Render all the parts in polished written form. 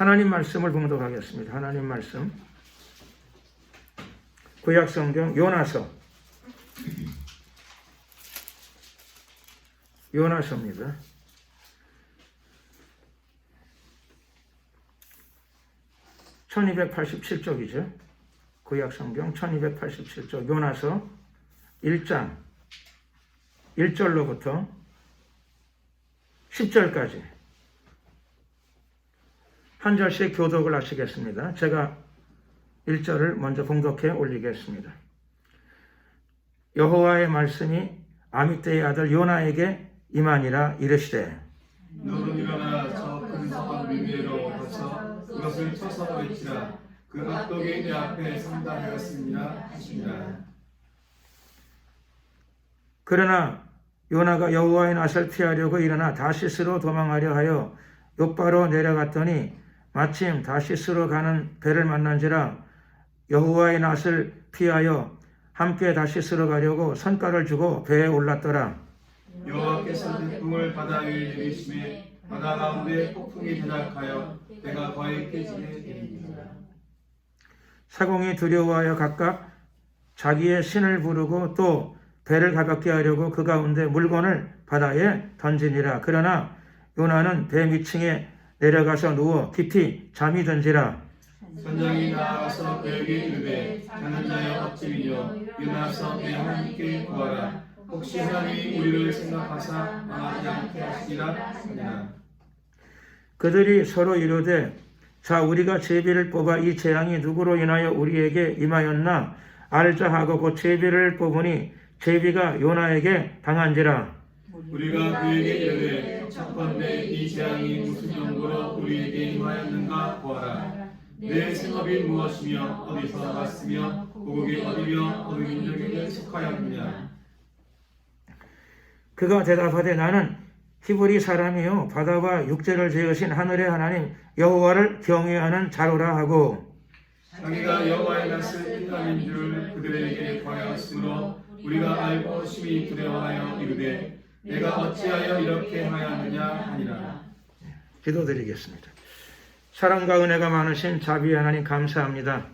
하나님 말씀을 봉독하겠습니다. 하나님 말씀 구약성경 요나서입니다. (1287쪽이죠) 구약성경 1287쪽 요나서 1장 1절로부터 10절까지 한 절씩 교독을 하시겠습니다. 제가 1절을 먼저 봉독해 올리겠습니다. 여호와의 말씀이 아미떼의 아들 요나에게 임하니라. 이르시되 너는 일어나 저 큰 성 니느웨로 가서 그것을 쳐서 외치라. 그 악독이 내 앞에 상달하였습니다 하시니라. 그러나 요나가 여호와의 낯을 피하려고 일어나 다시스로 도망하려 하여 욥바로 내려갔더니 마침 다시스로 가는 배를 만난지라. 여호와의 낯을 피하여 함께 다시스로 가려고 선가를 주고 배에 올랐더라. 여호와께서 태풍을 바다 위에 내리시매 바다 가운데 폭풍이 대작하여 배가 거의 깨지게 되니라. 사공이 두려워하여 각각 자기의 신을 부르고 또 배를 가볍게 하려고 그 가운데 물건을 바다에 던지니라. 그러나 요나는 배 밑층에 내려가서 누워 깊이 잠이 든지라. 선장이 나아가서 그에게 이르되 자는 자여 어찌미뇨 일어나서 내 하나님께 구하라. 혹시 하나님이 우리를 생각하사 망하지 않게 하시리라 하니라. 그들이 서로 이르되 자 우리가 제비를 뽑아 이 재앙이 누구로 인하여 우리에게 임하였나 알자 하고 곧 제비를 뽑으니 제비가 요나에게 당한지라. 우리가 그에게 이르되 첫번째 이 재앙이 무슨 용도로 우리에게 임하였는가 보아라. 내 생업이 무엇이며 어디서 왔으며 고국이 어디며 어느 민족에게 속하였느냐. 그가 대답하되 나는 히브리 사람이요 바다와 육지를 지으신 하늘의 하나님 여호와를 경외하는 자로라 하고 자기가 여호와의 낯을 인감인 줄을 그들에게 과하였으므로 우리가 알고 심히 두려워하여 이르되 내가 어찌하여 이렇게 하였느냐 하니라. 기도드리겠습니다. 사랑과 은혜가 많으신 자비의 하나님 감사합니다.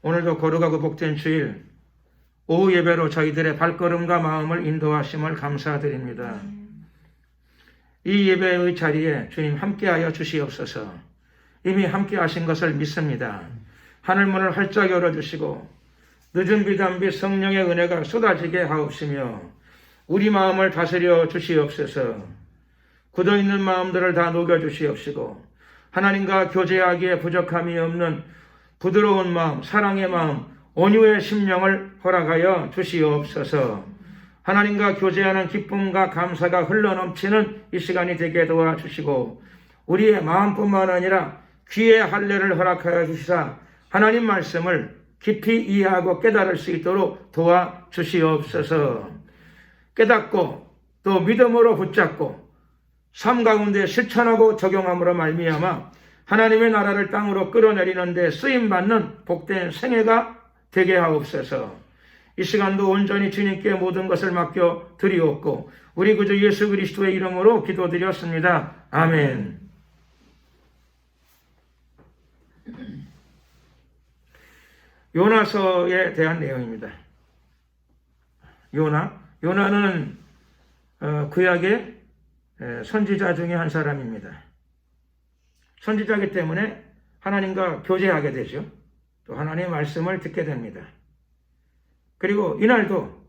오늘도 거룩하고 복된 주일 오후 예배로 저희들의 발걸음과 마음을 인도하심을 감사드립니다. 이 예배의 자리에 주님 함께하여 주시옵소서. 이미 함께하신 것을 믿습니다. 하늘문을 활짝 열어주시고 늦은 비단비 성령의 은혜가 쏟아지게 하옵시며 우리 마음을 다스려 주시옵소서. 굳어있는 마음들을 다 녹여주시옵시고 하나님과 교제하기에 부족함이 없는 부드러운 마음, 사랑의 마음, 온유의 심령을 허락하여 주시옵소서. 하나님과 교제하는 기쁨과 감사가 흘러넘치는 이 시간이 되게 도와주시고 우리의 마음뿐만 아니라 귀의 할례를 허락하여 주시사 하나님 말씀을 깊이 이해하고 깨달을 수 있도록 도와주시옵소서. 깨닫고 또 믿음으로 붙잡고 삶 가운데 실천하고 적용함으로 말미암아 하나님의 나라를 땅으로 끌어내리는 데 쓰임받는 복된 생애가 되게 하옵소서. 이 시간도 온전히 주님께 모든 것을 맡겨 드리옵고 우리 구주 예수 그리스도의 이름으로 기도드렸습니다. 아멘. 요나서에 대한 내용입니다. 요나는 구약의 선지자 중에 한 사람입니다. 선지자이기 때문에 하나님과 교제하게 되죠. 또 하나님의 말씀을 듣게 됩니다. 그리고 이날도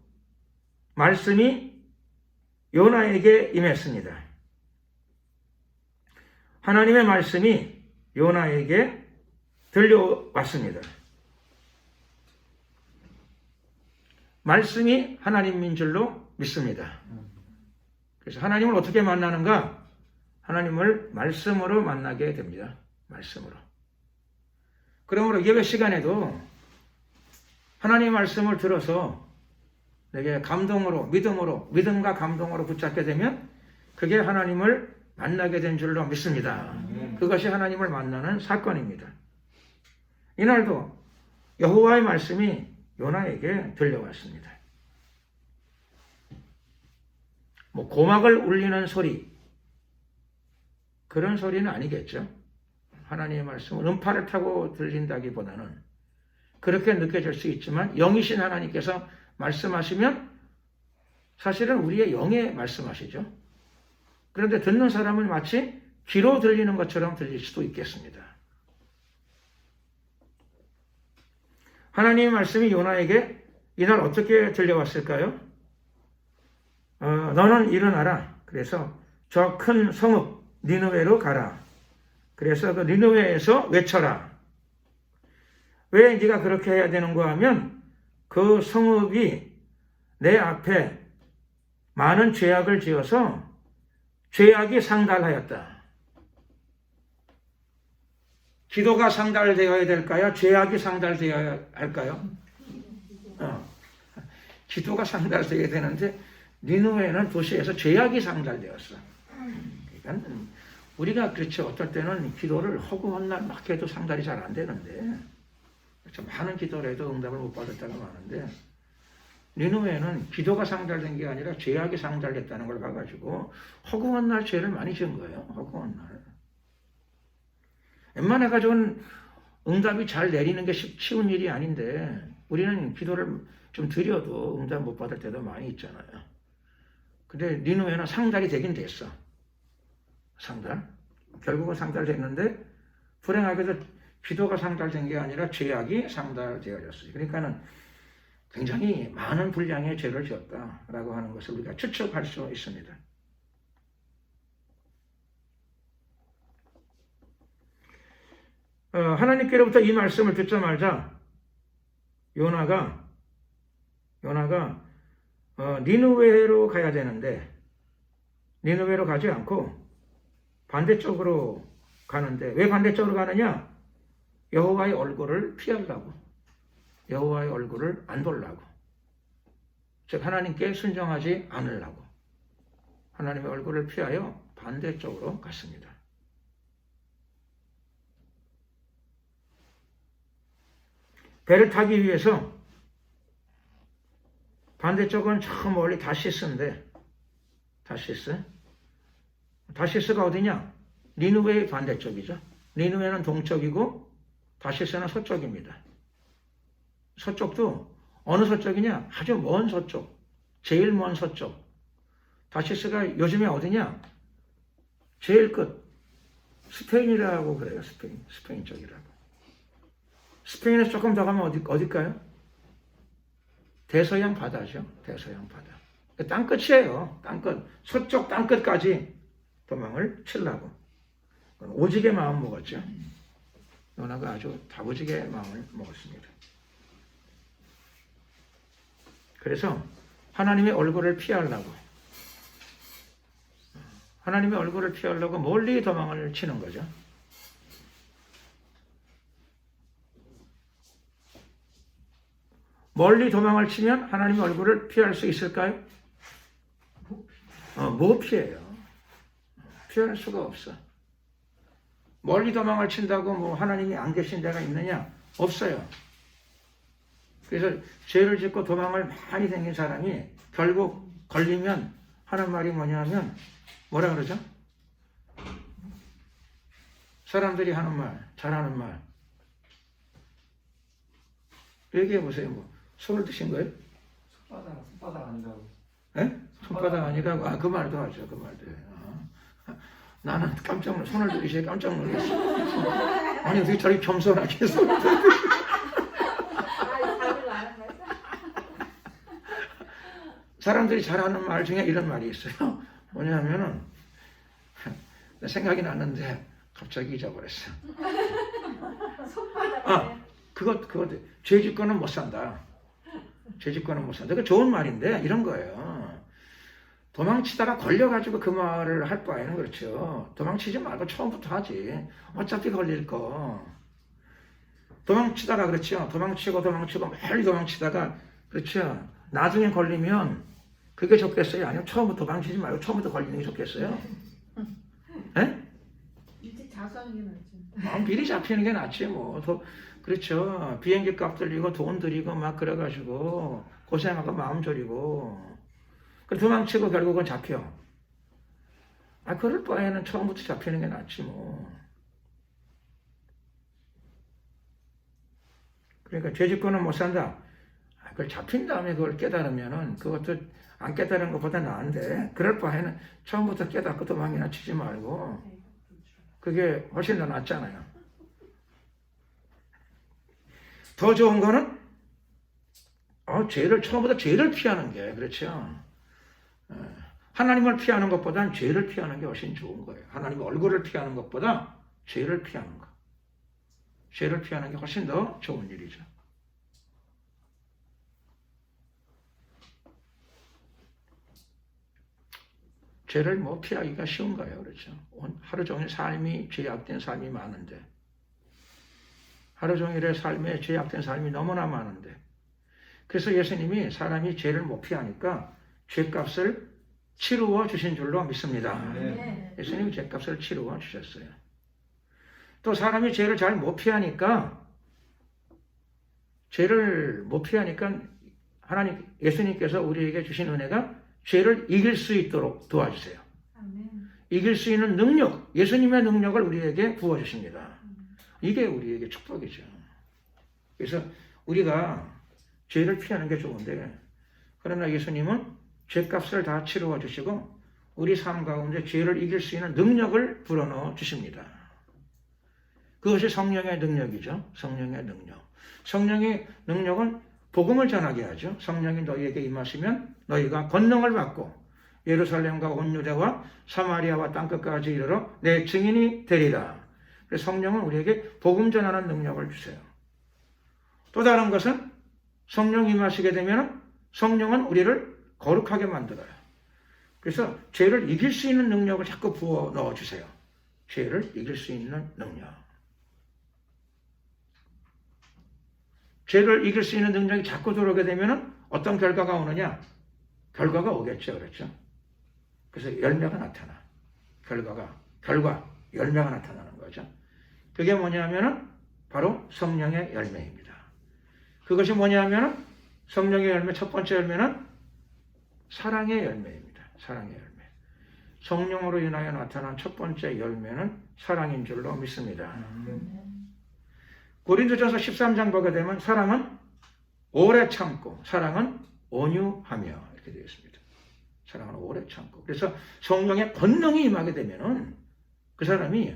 말씀이 요나에게 임했습니다. 하나님의 말씀이 요나에게 들려왔습니다. 말씀이 하나님인 줄로 믿습니다. 그래서 하나님을 어떻게 만나는가? 하나님을 말씀으로 만나게 됩니다. 말씀으로. 그러므로 예배 시간에도 하나님의 말씀을 들어서 내게 감동으로, 믿음과 감동으로 붙잡게 되면 그게 하나님을 만나게 된 줄로 믿습니다. 그것이 하나님을 만나는 사건입니다. 이날도 여호와의 말씀이 요나에게 들려왔습니다. 고막을 울리는 소리, 그런 소리는 아니겠죠. 하나님의 말씀은 음파를 타고 들린다기보다는 그렇게 느껴질 수 있지만 영이신 하나님께서 말씀하시면 사실은 우리의 영에 말씀하시죠. 그런데 듣는 사람은 마치 귀로 들리는 것처럼 들릴 수도 있겠습니다. 하나님의 말씀이 요나에게 이날 어떻게 들려왔을까요? 너는 일어나라. 그래서 저 큰 성읍 니느웨로 가라. 그래서 그 니느웨에서 외쳐라. 왜 네가 그렇게 해야 되는가 하면 그 성읍이 내 앞에 많은 죄악을 지어서 죄악이 상달하였다. 기도가 상달되어야 될까요? 죄악이 상달되어야 할까요? 기도가 상달되어야 되는데 니느웨는 도시에서 죄악이 상달되었어. 그러니까 우리가 그렇죠. 어떨 때는 기도를 허구한 날 막 해도 상달이 잘 안 되는데 그렇죠. 많은 기도를 해도 응답을 못 받을 때가 많은데 니느웨는 기도가 상달된 게 아니라 죄악이 상달됐다는 걸 봐가지고 허구한 날 죄를 많이 지은 거예요. 허구한 날. 웬만해가지고는 응답이 잘 내리는 게 쉬운 일이 아닌데 우리는 기도를 좀 드려도 응답 못 받을 때도 많이 있잖아요. 근데 니느웨는 상달이 되긴 됐어. 상달. 결국은 상달됐는데 불행하게도 기도가 상달된 게 아니라 죄악이 상달되어졌어요. 그러니까는 굉장히 많은 분량의 죄를 지었다라고 하는 것을 우리가 추측할 수 있습니다. 하나님께로부터 이 말씀을 듣자마자 요나가 니느웨로 가야 되는데 니느웨로 가지 않고 반대쪽으로 가는데 왜 반대쪽으로 가느냐? 여호와의 얼굴을 피하려고. 여호와의 얼굴을 안 보려고. 즉 하나님께 순종하지 않으려고. 하나님의 얼굴을 피하여 반대쪽으로 갔습니다. 배를 타기 위해서 반대쪽은 저 멀리 다시스인데 다시스가 어디냐? 니느웨의 반대쪽이죠. 니느웨는 동쪽이고 다시스는 서쪽입니다. 서쪽도 어느 서쪽이냐? 아주 먼 서쪽, 제일 먼 서쪽. 다시스가 요즘에 어디냐? 제일 끝, 스페인이라고 그래요. 스페인 쪽이라고. 스페인에서 조금 더 가면 어딜까요? 대서양 바다죠. 대서양 바다. 땅끝이에요. 땅끝. 서쪽 땅끝까지 도망을 치려고. 오직의 마음 먹었죠. 요나가 아주 다부지게 마음을 먹었습니다. 그래서 하나님의 얼굴을 피하려고 멀리 도망을 치는 거죠. 멀리 도망을 치면 하나님의 얼굴을 피할 수 있을까요? 못 피해요. 피할 수가 없어. 멀리 도망을 친다고 뭐 하나님이 안 계신 데가 있느냐? 없어요. 그래서 죄를 짓고 도망을 많이 다닌 사람이 결국 걸리면 하는 말이 뭐냐면 뭐라 그러죠? 사람들이 하는 말, 잘하는 말. 얘기해 보세요. 뭐 손을 드신 거예요? 손바닥 아니라고. 예? 손바닥 아니라고? 그 말도 하죠. 그 말도 해요. 나는 손을 들이시에 깜짝 놀랐어. 아니 어떻게 저렇게 겸손하게 손을 들이시. 사람들이 잘하는 말 중에 이런 말이 있어요. 뭐냐면은 생각이 났는데 갑자기 잊어버렸어. 그것 죄 짓고는 못 산다. 죄 짓고는 못 산다. 그 좋은 말인데 이런 거예요. 도망치다가 걸려가지고 그 말을 할 바에는 그렇죠. 도망치지 말고 처음부터 하지. 어차피 걸릴 거. 도망치다가 그렇죠. 도망치고 멀리 도망치다가 그렇죠. 나중에 걸리면 그게 좋겠어요? 아니면 처음부터 도망치지 말고 처음부터 걸리는 게 좋겠어요? 예? 일찍 자수하는 게 낫지. 미리 잡히는 게 낫지 뭐. 그렇죠. 비행기 값 들리고 돈 들이고 막 그래가지고 고생하고 마음 졸이고 그 도망치고 결국은 잡혀. 그럴 바에는 처음부터 잡히는 게 낫지 뭐. 그러니까 죄 짓고는 못 산다. 그걸 잡힌 다음에 그걸 깨달으면은 그것도 안 깨달은 것보다 나은데 그럴 바에는 처음부터 깨닫고 도망이나 치지 말고 그게 훨씬 더 낫잖아요. 더 좋은 거는 처음부터 죄를 피하는 게 그렇죠. 하나님을 피하는 것보다는 죄를 피하는 게 훨씬 좋은 거예요. 하나님 얼굴을 피하는 것보다 죄를 피하는 거. 죄를 피하는 게 훨씬 더 좋은 일이죠. 죄를 피하기가 쉬운 거예요. 그렇죠. 하루 종일 삶이 죄악된 삶이 많은데 하루 종일의 삶에 죄악된 삶이 너무나 많은데 그래서 예수님이 사람이 죄를 못 피하니까 죄값을 치루어 주신 줄로 믿습니다. 네. 예수님이 죄값을 치루어 주셨어요. 또 사람이 죄를 잘 못 피하니까 예수님께서 우리에게 주신 은혜가 죄를 이길 수 있도록 도와주세요. 아멘. 이길 수 있는 능력, 예수님의 능력을 우리에게 부어주십니다. 이게 우리에게 축복이죠. 그래서 우리가 죄를 피하는 게 좋은데 그러나 예수님은 죄값을 다 치루어 주시고 우리 삶 가운데 죄를 이길 수 있는 능력을 불어넣어 주십니다. 그것이 성령의 능력이죠. 성령의 능력. 성령의 능력은 복음을 전하게 하죠. 성령이 너희에게 임하시면 너희가 권능을 받고 예루살렘과 온 유대와 사마리아와 땅끝까지 이르러 내 증인이 되리라. 그래서 성령은 우리에게 복음 전하는 능력을 주세요. 또 다른 것은 성령이 임하시게 되면 성령은 우리를 거룩하게 만들어요. 그래서 죄를 이길 수 있는 능력을 자꾸 부어 넣어주세요. 죄를 이길 수 있는 능력. 죄를 이길 수 있는 능력이 자꾸 들어오게 되면 어떤 결과가 오느냐? 결과가 오겠죠. 그렇죠? 그래서 열매가 나타나. 열매가 나타나는 거죠. 그게 뭐냐면은 바로 성령의 열매입니다. 그것이 뭐냐면은 성령의 열매, 첫 번째 열매는 사랑의 열매입니다. 사랑의 열매. 성령으로 인하여 나타난 첫 번째 열매는 사랑인 줄로 믿습니다. 고린도전서 13장 보게 되면 사랑은 오래 참고 사랑은 온유하며 이렇게 되어 있습니다. 사랑은 오래 참고. 그래서 성령의 권능이 임하게 되면은 그 사람이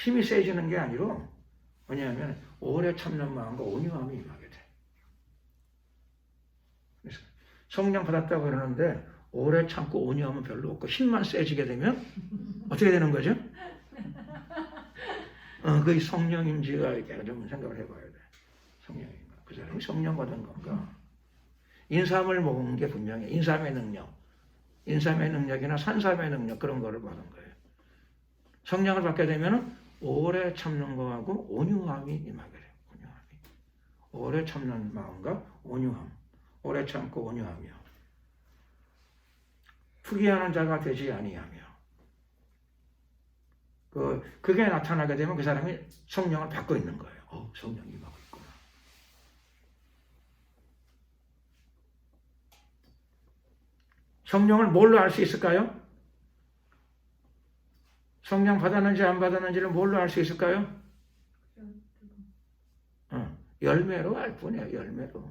힘이 세지는 게 아니고 뭐냐면 오래 참는 마음과 온유함이 임하게 돼. 그래서 성령 받았다고 그러는데 오래 참고 온유함은 별로 없고 힘만 세지게 되면 어떻게 되는 거죠? 그게 성령인지가 이렇게 좀 생각을 해봐야 돼. 성령인가? 그 사람이 성령 받은 건가? 인삼을 먹은 게 분명해. 인삼의 능력이나 산삼의 능력 그런 거를 받은 거예요. 성령을 받게 되면 오래 참는 거하고 온유함이 임하게 돼요. 온유함이. 오래 참는 마음과 온유함. 오래 참고 온유하며. 투기하는 자가 되지 아니하며. 그게 나타나게 되면 그 사람이 성령을 받고 있는 거예요. 성령이 임하고 있구나. 성령을 뭘로 알 수 있을까요? 성령 받았는지 안 받았는지를 뭘로 알 수 있을까요? 열매로 알 뿐이에요. 열매로.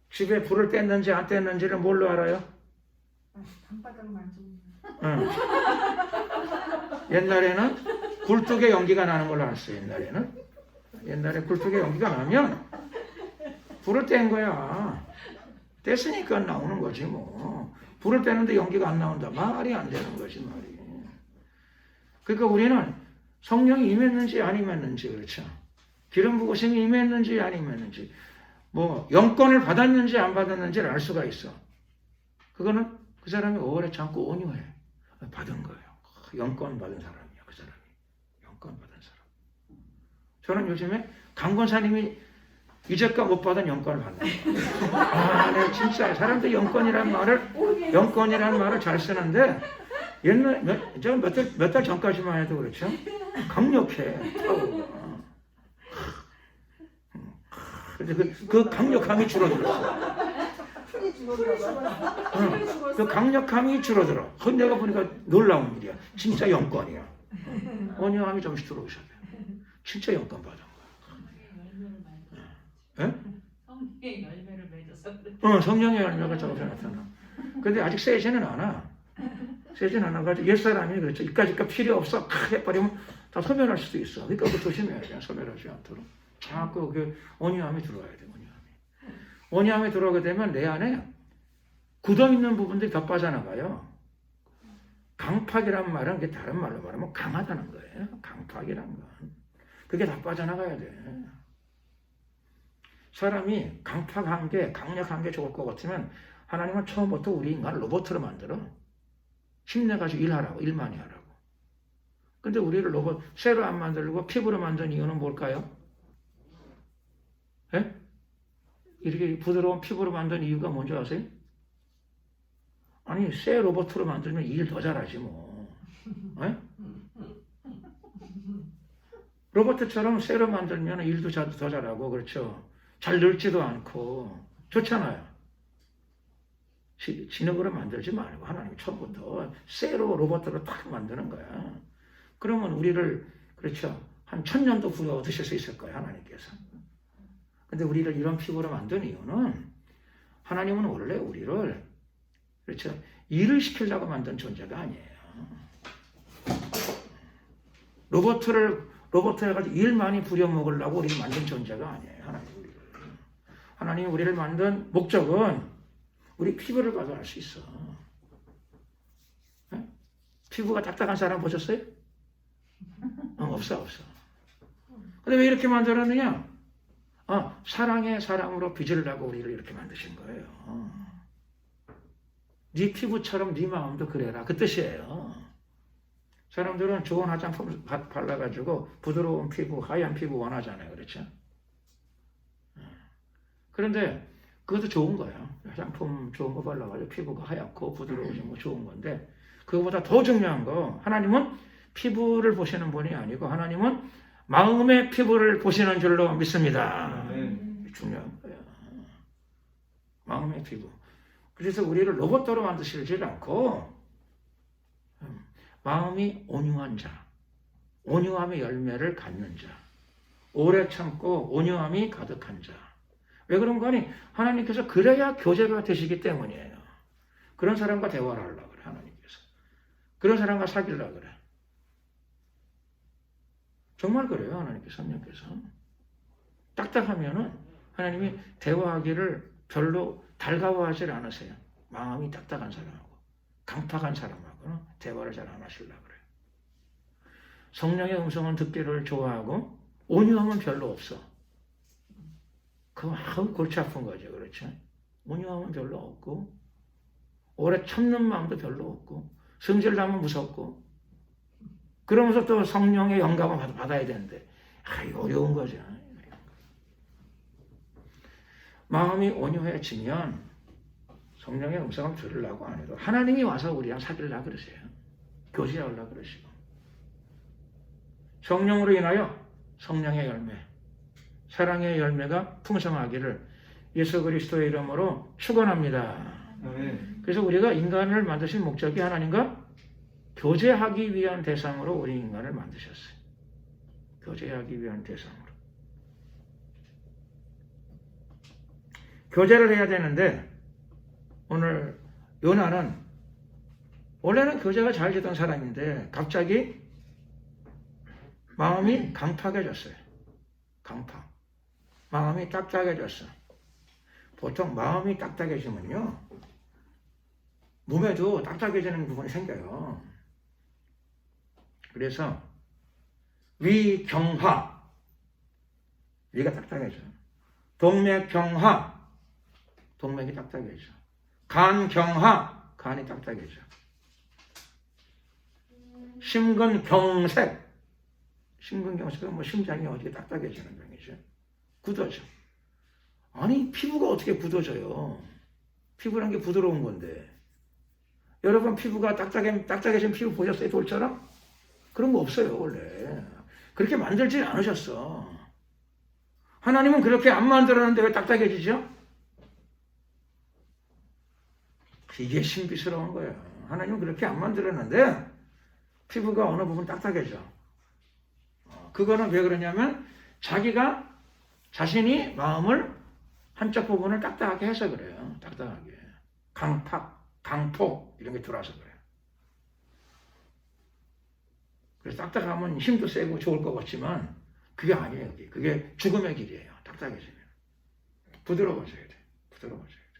집에 불을 뗐는지 안 뗐는지를 뭘로 알아요? 방바닥을 만지고. 옛날에는 굴뚝에 연기가 나는 걸로 알았어요. 옛날에 굴뚝에 연기가 나면 불을 뗀 거야. 뗐으니까 나오는 거지 뭐. 불을 떼는데 연기가 안 나온다. 말이 안 되는 거지 말이. 그러니까 우리는 성령이 임했는지 안 임했는지 그렇죠. 기름 부으심이 임했는지 안 임했는지 뭐 영권을 받았는지 안 받았는지를 알 수가 있어. 그거는 그 사람이 오래 참고 온유해. 받은 거예요. 영권 받은 사람이야. 그 사람이. 영권 받은 사람. 저는 요즘에 강권사님이 이제껏 못 받은 영권을 받는 거예요. 네, 진짜 사람들이 영권이라는 말을 잘 쓰는데 옛날 몇 달 전까지만 해도 그렇죠. 강력해. 근데 그 강력함이 줄어들었어. 그 강력함이 줄어들어. 내가 보니까 놀라운 일이야. 진짜 영권이야. 온유함이 좀씩 들어오셔야 돼. 진짜 영감 받은 거야. 성령의 열매를 맺어서 그래. 성령의 열매가 저기서 나타나. 근데 아직 세지는 않아. 세지는 않아가지고 옛사람이 그렇죠. 이까짓 필요 없어. 팍 해버리면 다 소멸할 수도 있어. 그러니까 그거 조심해야 돼. 소멸하지 않도록. 자꾸 그 온유함이 들어와야 돼. 온유함이 들어오게 되면 내 안에 굳어있는 부분들이 더 빠져나가요. 강팍이란 말은 그게 다른 말로 말하면 강하다는 거예요. 강팍이란 건. 그게 다 빠져나가야 돼. 사람이 강팍한 게, 강력한 게 좋을 것 같으면 하나님은 처음부터 우리 인간을 로봇으로 만들어. 힘내가지고 일하라고, 일 많이 하라고. 근데 우리를 로봇, 쇠로 안 만들고 피부로 만든 이유는 뭘까요? 예? 이렇게 부드러운 피부로 만든 이유가 뭔지 아세요? 아니, 쇠 로봇으로 만들면 일 더 잘하지 뭐. 예? 로봇처럼 쇠로 만들면 일도 더 잘하고, 그렇죠? 잘 늙지도 않고, 좋잖아요. 진흙으로 만들지 말고, 하나님이 처음부터 쇠로 로봇으로 탁 만드는 거야. 그러면 우리를, 그렇죠? 한 1000년도 부려 드실 수 있을 거예요, 하나님께서. 근데 우리를 이런 피부로 만든 이유는, 하나님은 원래 우리를, 그렇죠? 일을 시키려고 만든 존재가 아니에요. 로봇 해가지고 일 많이 부려먹으려고 우리를 만든 존재가 아니에요. 하나님이 우리를 만든 목적은 우리 피부를 봐도 알 수 있어. 네? 피부가 딱딱한 사람 보셨어요? 없어. 근데 왜 이렇게 만들었느냐? 사랑의 사람으로 빚으려고 우리를 이렇게 만드신 거예요. 네 피부처럼 네 마음도 그래라. 그 뜻이에요. 사람들은 좋은 화장품 발라가지고 부드러운 피부, 하얀 피부 원하잖아요. 그렇죠? 그런데 그것도 좋은 거예요. 화장품 좋은 거 발라가지고 피부가 하얗고 부드러워지고 좋은 건데, 그거보다 더 중요한 거, 하나님은 피부를 보시는 분이 아니고 하나님은 마음의 피부를 보시는 줄로 믿습니다. 중요한 거예요. 마음의 피부. 그래서 우리를 로봇으로 만드시지 않고 마음이 온유한 자, 온유함의 열매를 갖는 자, 오래 참고 온유함이 가득한 자. 왜 그런 거니? 하나님께서 그래야 교제가 되시기 때문이에요. 그런 사람과 대화를 하려고 그래, 하나님께서. 그런 사람과 사귀려고 그래. 정말 그래요, 하나님께서, 성령께서. 딱딱하면은 하나님이 대화하기를 별로 달가워하지 않으세요. 마음이 딱딱한 사람하고, 강팍한 사람하고는 대화를 잘 안 하시려고 그래요. 성령의 음성은 듣기를 좋아하고, 온유함은 별로 없어. 그거 골치 아픈 거죠, 그렇죠? 온유함은 별로 없고, 오래 참는 마음도 별로 없고, 성질나면 무섭고, 그러면서 또 성령의 영감을 받아야 되는데, 이거 어려운 거죠. 마음이 온유해지면 성령의 음성을 들으려고 안 해도 하나님이 와서 우리랑 사귀려고 그러세요. 교제하려고 그러시고. 성령으로 인하여 성령의 열매, 사랑의 열매가 풍성하기를 예수 그리스도의 이름으로 축원합니다. 그래서 우리가 인간을 만드신 목적이 하나님과 교제하기 위한 대상으로 우리 인간을 만드셨어요. 교제하기 위한 대상으로. 교제를 해야 되는데 오늘 요나는 원래는 교제가 잘 되던 사람인데 갑자기 마음이 강팍해졌어요. 강팍. 마음이 딱딱해졌어. 보통 마음이 딱딱해지면요 몸에도 딱딱해지는 부분이 생겨요. 그래서 위경화, 위가 딱딱해져. 동맥경화, 동맥이 딱딱해져. 간경화, 간이 딱딱해져. 심근경색, 심근경색은 뭐 심장이 어떻게 딱딱해지는 병이죠. 굳어져. 아니 피부가 어떻게 굳어져요? 피부란 게 부드러운 건데. 여러분 피부가 딱딱해진 피부 보셨어요? 돌처럼? 그런 거 없어요 원래. 그렇게 만들지 않으셨어. 하나님은 그렇게 안 만들었는데 왜 딱딱해지죠? 이게 신비스러운 거예요. 하나님은 그렇게 안 만들었는데 피부가 어느 부분 딱딱해져. 그거는 왜 그러냐면 자기가 자신이 마음을 한쪽 부분을 딱딱하게 해서 그래요. 딱딱하게. 강팍, 강폭 이런 게 들어와서 그래요. 그래서 딱딱하면 힘도 세고 좋을 것 같지만 그게 아니에요. 그게 죽음의 길이에요. 딱딱해지면. 부드러워져야 돼. 부드러워져야 돼.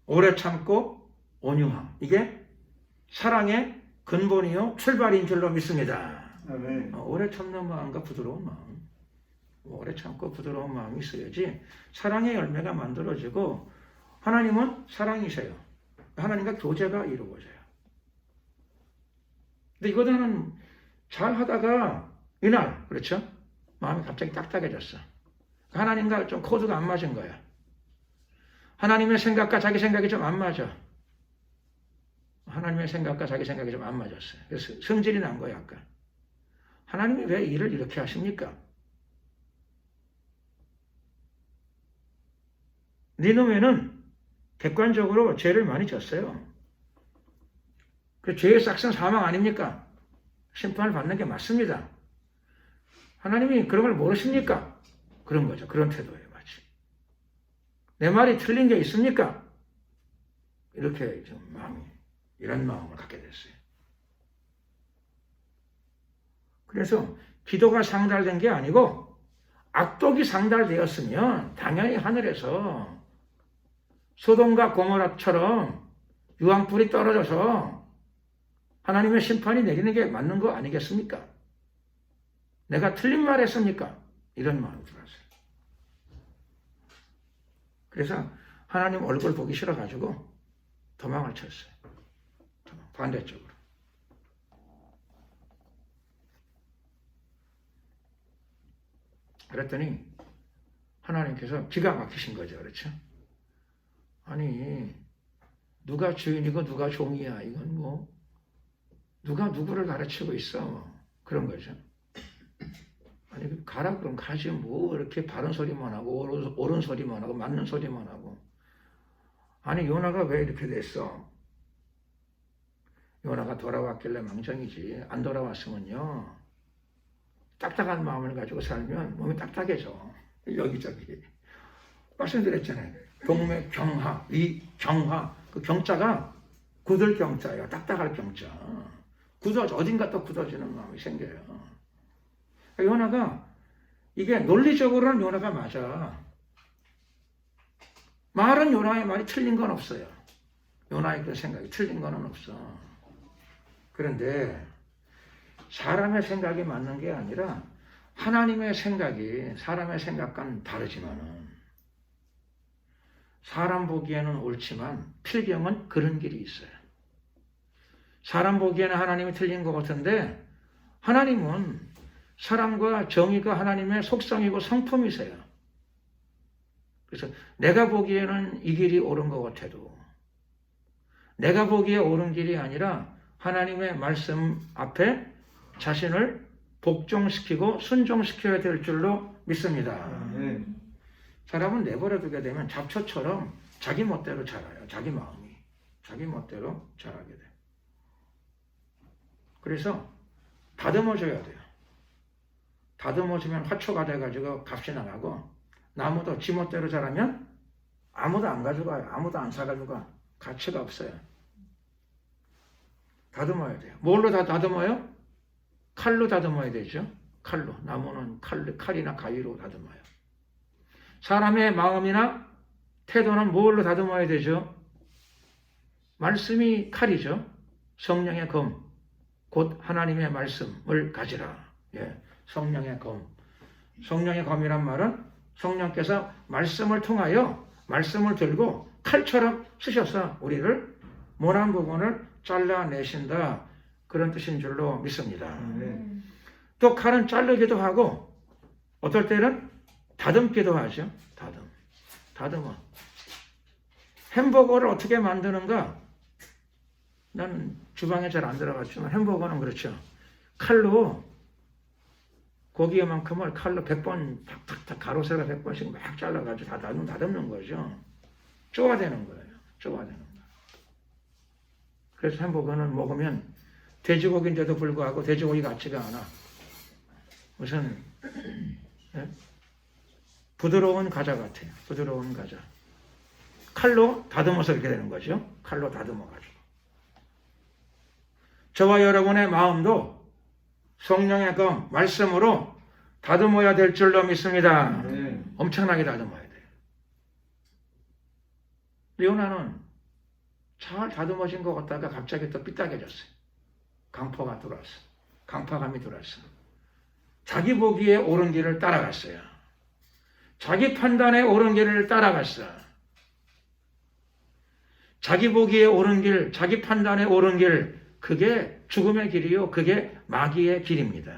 오래 참고 온유함. 이게 사랑의 근본이요 출발인 줄로 믿습니다. 아멘. 오래 참는 마음과 부드러운 마음. 오래 참고 부드러운 마음이 있어야지 사랑의 열매가 만들어지고 하나님은 사랑이세요. 하나님과 교제가 이루어져요. 근데 이거는 잘 하다가 이날 그렇죠? 마음이 갑자기 딱딱해졌어. 하나님과 좀 코드가 안 맞은 거야. 하나님의 생각과 자기 생각이 좀 안 맞아. 하나님의 생각과 자기 생각이 좀 안 맞았어요. 그래서 성질이 난 거야 아까. 하나님이 왜 일을 이렇게 하십니까? 니느웨는 객관적으로 죄를 많이 졌어요. 그 죄의 싹은 사망 아닙니까? 심판을 받는 게 맞습니다. 하나님이 그런 걸 모르십니까? 그런 거죠. 그런 태도예요. 마치. 내 말이 틀린 게 있습니까? 이렇게 좀 이런 마음을 갖게 됐어요. 그래서 기도가 상달된 게 아니고 악독이 상달되었으면 당연히 하늘에서 소돔과 고모라처럼 유황불이 떨어져서 하나님의 심판이 내리는 게 맞는 거 아니겠습니까? 내가 틀린 말 했습니까? 이런 마음이 들었어요. 그래서 하나님 얼굴 보기 싫어가지고 도망을 쳤어요. 반대쪽으로. 그랬더니 하나님께서 기가 막히신 거죠. 그렇죠? 아니 누가 주인이고 누가 종이야. 이건 뭐 누가 누구를 가르치고 있어. 그런 거죠. 아니 가라 그럼 가지 뭐 이렇게 바른 소리만 하고 옳은 소리만 하고 맞는 소리만 하고. 아니 요나가 왜 이렇게 됐어? 요나가 돌아왔길래 망정이지. 안 돌아왔으면요 딱딱한 마음을 가지고 살면 몸이 딱딱해져. 여기저기 말씀드렸잖아요. 동맥 경화, 이 경화, 그 경자가 굳을 경자예요. 딱딱할 경자. 어딘가 또 굳어지는 마음이 생겨요. 요나가 이게 논리적으로는 요나가 맞아. 말은 요나의 말이 틀린 건 없어요. 요나의 그 생각이 틀린 건 없어. 그런데 사람의 생각이 맞는 게 아니라 하나님의 생각이 사람의 생각과는 다르지만은 사람 보기에는 옳지만 필경은 그런 길이 있어요. 사람 보기에는 하나님이 틀린 것 같은데 하나님은 사랑과 정의가 하나님의 속성이고 성품이세요. 그래서 내가 보기에는 이 길이 옳은 것 같아도 내가 보기에 옳은 길이 아니라 하나님의 말씀 앞에 자신을 복종시키고 순종시켜야 될 줄로 믿습니다. 사람은 내버려 두게 되면 잡초처럼 자기 멋대로 자라요. 자기 마음이. 자기 멋대로 자라게 돼요. 그래서 다듬어줘야 돼요. 다듬어주면 화초가 돼가지고 값이 나가고 나무도 지 멋대로 자라면 아무도 안 가져가요. 아무도 안 사가지고 가치가 없어요. 다듬어야 돼요. 뭘로 다듬어요? 칼로 다듬어야 되죠. 칼로. 나무는 칼이나 가위로 다듬어요. 사람의 마음이나 태도는 뭘로 다듬어야 되죠? 말씀이 칼이죠. 성령의 검. 곧 하나님의 말씀을 가지라. 예, 성령의 검. 성령의 검이란 말은 성령께서 말씀을 통하여 말씀을 들고 칼처럼 쓰셔서 우리를 모난 부분을 잘라내신다. 그런 뜻인 줄로 믿습니다. 또 칼은 자르기도 하고 어떨 때는 다듬기도 하죠. 다듬어. 햄버거를 어떻게 만드는가? 나는 주방에 잘 안 들어갔지만 햄버거는 그렇죠. 칼로 고기만큼을 칼로 100번 탁탁탁 가로세로 100번씩 막 잘라가지고 다 다듬는 거죠. 쪼아대는 거예요. 그래서 햄버거는 먹으면 돼지고기인데도 불구하고 돼지고기 같지가 않아. 무슨 예? 부드러운 과자 같아요. 부드러운 과자. 칼로 다듬어서 이렇게 되는 거죠. 칼로 다듬어가지고. 저와 여러분의 마음도 성령의 그 말씀으로 다듬어야 될 줄로 믿습니다. 네. 엄청나게 다듬어야 돼요. 요나는 잘 다듬어진 것 같다가 갑자기 또 삐딱해졌어요. 강포가 들어왔어. 강파감이 들어왔어. 자기 보기에 옳은 길을 따라갔어요. 자기 판단에 옳은 길을 따라갔어. 자기 보기에 옳은 길, 자기 판단에 옳은 길, 그게 죽음의 길이요. 그게 마귀의 길입니다.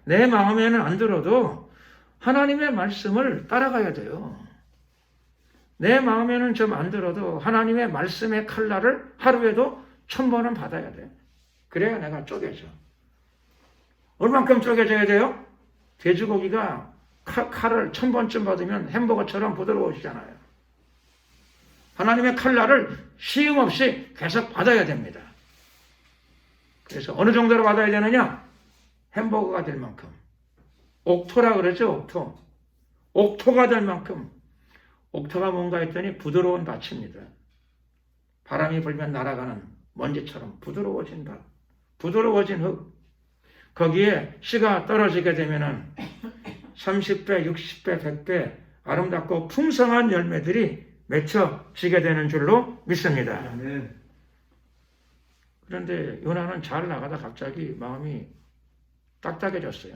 내 마음에는 안 들어도 하나님의 말씀을 따라가야 돼요. 내 마음에는 좀 안 들어도 하나님의 말씀의 칼날을 하루에도 1000번은 받아야 돼. 그래야 내가 쪼개져. 얼만큼 쪼개져야 돼요? 돼지고기가 칼을 1000번쯤 받으면 햄버거처럼 부드러워지잖아요. 하나님의 칼날을 시임 없이 계속 받아야 됩니다. 그래서 어느 정도로 받아야 되느냐? 햄버거가 될 만큼. 옥토라 그러죠, 옥토. 옥토가 될 만큼. 옥토가 뭔가 했더니 부드러운 밭입니다. 바람이 불면 날아가는 먼지처럼 부드러워진 밭. 부드러워진 흙. 거기에 씨가 떨어지게 되면은 30배, 60배, 100배 아름답고 풍성한 열매들이 맺혀지게 되는 줄로 믿습니다. 네. 그런데 요나는 잘 나가다 갑자기 마음이 딱딱해졌어요.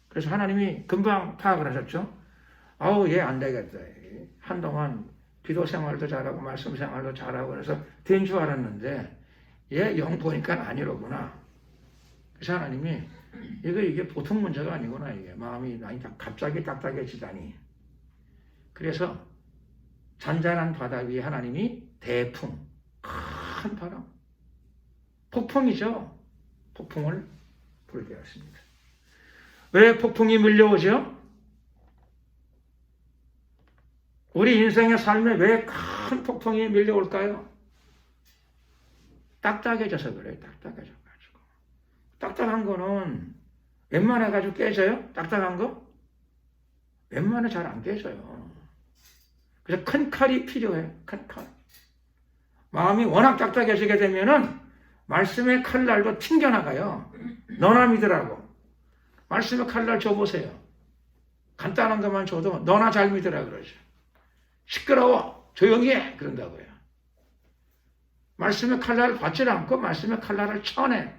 그래서 하나님이 금방 파악을 하셨죠. 아우, 얘 안 되겠다. 한동안 기도 생활도 잘하고 말씀 생활도 잘하고 그래서 된 줄 알았는데 얘 영 보니까 아니로구나. 그래서 하나님이 이게 보통 문제가 아니구나. 이게 마음이 갑자기 딱딱해지다니. 그래서 잔잔한 바다 위에 하나님이 대풍, 큰 바람, 폭풍이죠. 폭풍을 불게 하십니다. 왜 폭풍이 밀려오죠? 우리 인생의 삶에 왜 큰 폭풍이 밀려올까요? 딱딱해져서 그래요. 딱딱해져가지고. 딱딱한 거는 웬만해가지고 깨져요? 딱딱한 거? 웬만해 잘 안 깨져요. 그래서 큰 칼이 필요해. 큰 칼. 마음이 워낙 딱딱해지게 되면은 말씀의 칼날도 튕겨나가요. 너나 믿으라고. 말씀의 칼날 줘보세요. 간단한 것만 줘도 너나 잘 믿으라 그러죠. 시끄러워. 조용히 해. 그런다고요. 말씀의 칼날을 받지 않고 말씀의 칼날을 쳐내.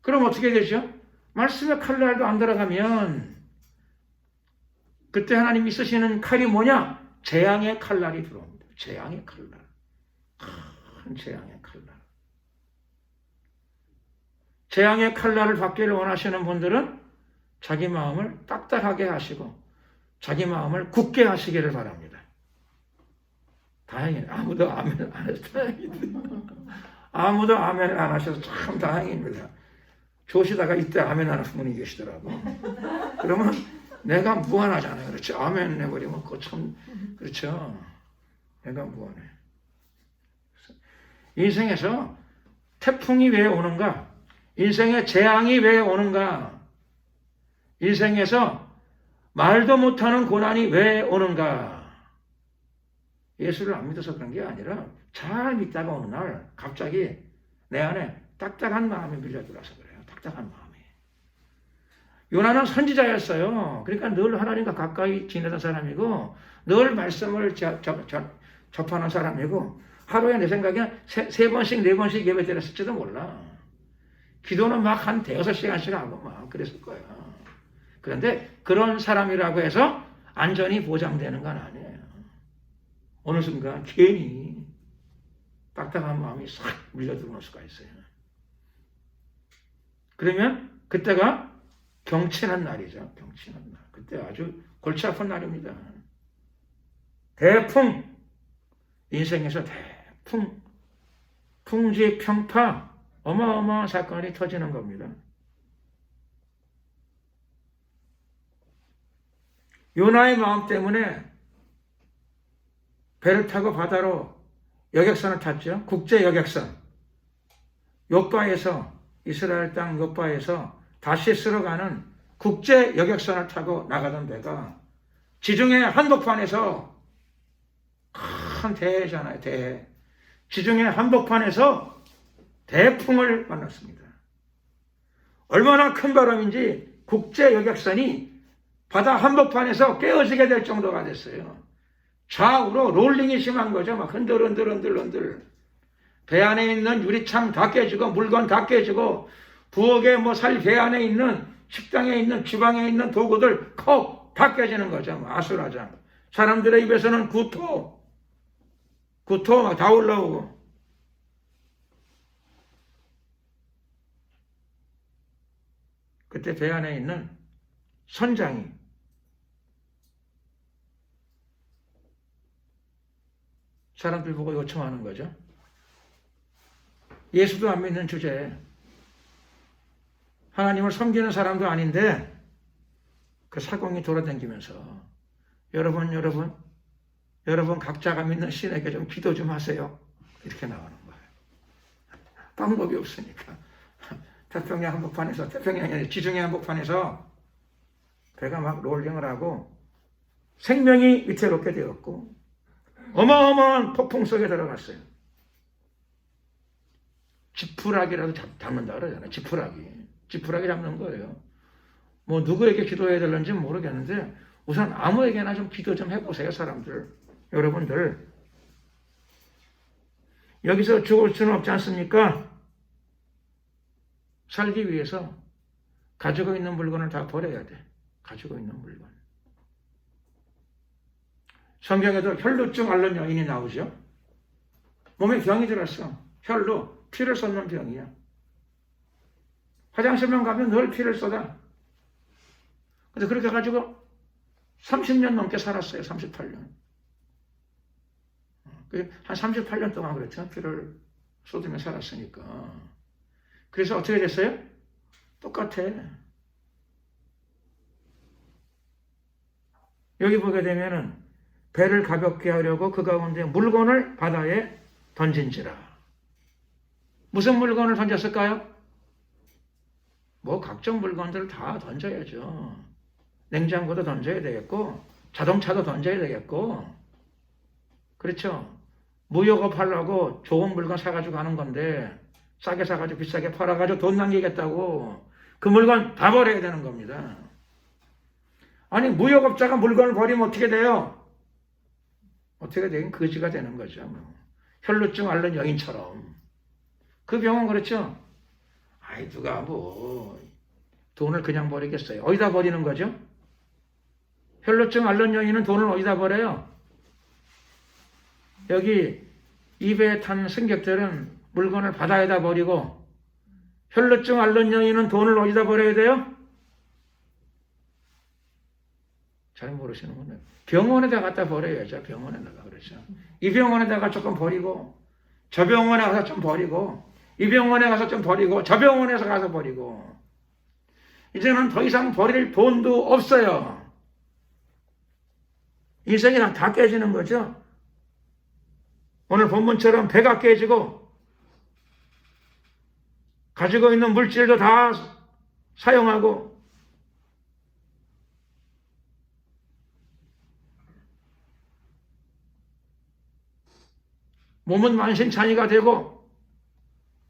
그럼 어떻게 되죠? 말씀의 칼날도 안 들어가면 그때 하나님이 쓰시는 칼이 뭐냐? 재앙의 칼날이 들어옵니다. 재앙의 칼날. 큰 재앙의 칼날. 재앙의 칼날을 받기를 원하시는 분들은 자기 마음을 딱딱하게 하시고 자기 마음을 굳게 하시기를 바랍니다. 다행이네요. 아무도 아멘 안 해서 다행입니다. 아무도 아멘을 안 하셔서 참 다행입니다. 조시다가 이때 아멘 하는 분이 계시더라고. 그러면 내가 무한하잖아요. 그렇죠? 아멘 해버리면 그거 참, 그렇죠? 내가 무한해. 인생에서 태풍이 왜 오는가? 인생의 재앙이 왜 오는가? 인생에서 말도 못하는 고난이 왜 오는가? 예수를 안 믿어서 그런 게 아니라 잘 믿다가 어느 날 갑자기 내 안에 딱딱한 마음이 밀려들어서 그래요. 딱딱한 마음이. 요나는 선지자였어요. 그러니까 늘 하나님과 가까이 지내던 사람이고 늘 말씀을 접하는 사람이고 하루에 내 생각에 세 번씩 네 번씩 예배 드렸을지도 몰라. 기도는 막 한 대여섯 시간씩 하고 막 그랬을 거야. 그런데 그런 사람이라고 해서 안전이 보장되는 건 아니에요. 어느 순간 괜히 딱딱한 마음이 싹 밀려들어올 수가 있어요. 그러면 그때가 경친한 날이죠. 경친한 날. 그때 아주 골치 아픈 날입니다. 대풍. 인생에서 대풍. 풍지 평파. 어마어마한 사건이 터지는 겁니다. 요나의 마음 때문에 배를 타고 바다로 여객선을 탔죠. 국제 여객선. 요바에서, 이스라엘 땅 요바에서 다시스로 가는 국제 여객선을 타고 나가던 배가 지중해 한복판에서, 큰 대해잖아요, 대해. 지중해 한복판에서 대풍을 만났습니다. 얼마나 큰 바람인지 국제 여객선이 바다 한복판에서 깨어지게 될 정도가 됐어요. 좌우로 롤링이 심한 거죠. 막 흔들. 배 안에 있는 유리창 다 깨지고, 물건 다 깨지고, 부엌에 배 안에 있는, 식당에 있는, 주방에 있는 도구들 콕 다 깨지는 거죠. 아수라장. 사람들의 입에서는 구토 막 다 올라오고. 그때 배 안에 있는 선장이 사람들 보고 요청하는 거죠. 예수도 안 믿는 주제에 하나님을 섬기는 사람도 아닌데 그 사공이 돌아다니면서 여러분 각자가 믿는 신에게 좀 기도 좀 하세요. 이렇게 나오는 거예요. 방법이 없으니까. 태평양 한복판에서, 태평양이 아니라 지중해 한복판에서 배가 막 롤링을 하고 생명이 위태롭게 되었고 어마어마한 폭풍 속에 들어갔어요. 지푸라기라도 잡는다 그러잖아요. 지푸라기 잡는 거예요. 뭐 누구에게 기도해야 되는지 모르겠는데 우선 아무에게나 좀 기도 좀 해보세요. 사람들, 여러분들. 여기서 죽을 수는 없지 않습니까? 살기 위해서 가지고 있는 물건을 다 버려야 돼. 가지고 있는 물건. 성경에도 혈루증 앓는 여인이 나오죠. 몸에 병이 들었어. 혈루, 피를 쏟는 병이야. 화장실만 가면 늘 피를 쏟아. 근데 그렇게 가지고 30년 넘게 살았어요. 38년. 한 38년 동안 그랬죠. 피를 쏟으며 살았으니까. 그래서 어떻게 됐어요? 똑같아. 여기 보게 되면은 배를 가볍게 하려고 그 가운데 물건을 바다에 던진지라. 무슨 물건을 던졌을까요? 뭐 각종 물건들을 다 던져야죠. 냉장고도 던져야 되겠고 자동차도 던져야 되겠고, 그렇죠? 무역업 하려고 좋은 물건 사가지고 가는 건데 싸게 사가지고 비싸게 팔아가지고 돈 남기겠다고 그 물건 다 버려야 되는 겁니다. 아니 무역업자가 물건을 버리면 어떻게 돼요? 어떻게 되긴 거지가 되는 거죠. 혈루증 앓는 여인처럼. 그 병은 그렇죠. 아이 누가 뭐 돈을 그냥 버리겠어요. 어디다 버리는 거죠? 혈루증 앓는 여인은 돈을 어디다 버려요? 여기 입에 탄 승객들은 물건을 바다에다 버리고 혈루증 앓는 여인은 돈을 어디다 버려야 돼요? 잘 모르시는군요. 병원에다 갖다 버려야죠. 병원에다가. 그렇죠. 이 병원에다가 조금 버리고 저 병원에 가서 좀 버리고 이 병원에 가서 좀 버리고 저 병원에서 가서 버리고 이제는 더 이상 버릴 돈도 없어요. 인생이 다 깨지는 거죠. 오늘 본문처럼 배가 깨지고 가지고 있는 물질도 다 사용하고 몸은 만신창이가 되고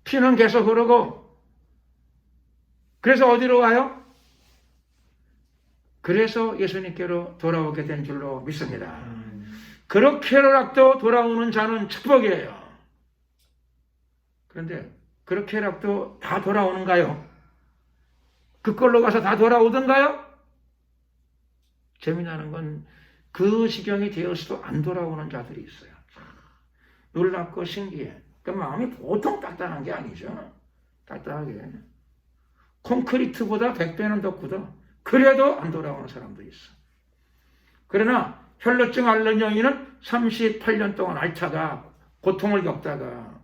피는 계속 흐르고 그래서 어디로 가요? 그래서 예수님께로 돌아오게 된 줄로 믿습니다. 그렇게라도 돌아오는 자는 축복이에요. 그런데 그렇게라도 다 돌아오는가요? 그걸로 가서 다 돌아오던가요? 재미나는 건 그 지경이 되어서도 안 돌아오는 자들이 있어요. 놀랍고 신기해. 그 마음이 보통 딱딱한 게 아니죠. 딱딱하게. 콘크리트보다 100배는 더 굳어. 그래도 안 돌아오는 사람도 있어. 그러나 혈루증 앓는 여인은 38년 동안 앓다가 고통을 겪다가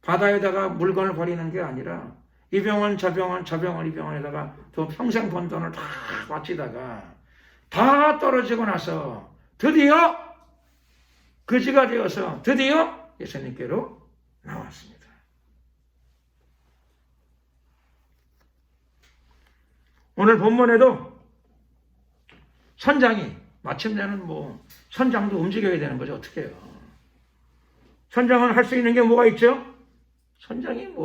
바다에다가 물건을 버리는 게 아니라 이 병원 저 병원 저 병원 이 병원에다가 또 평생 번 돈을 다 바치다가 다 떨어지고 나서 드디어 그지가 되어서 드디어 예수님께로 나왔습니다. 오늘 본문에도 선장이 마침내는 선장도 움직여야 되는 거죠. 어떻게 해요? 선장은 할 수 있는 게 뭐가 있죠? 선장이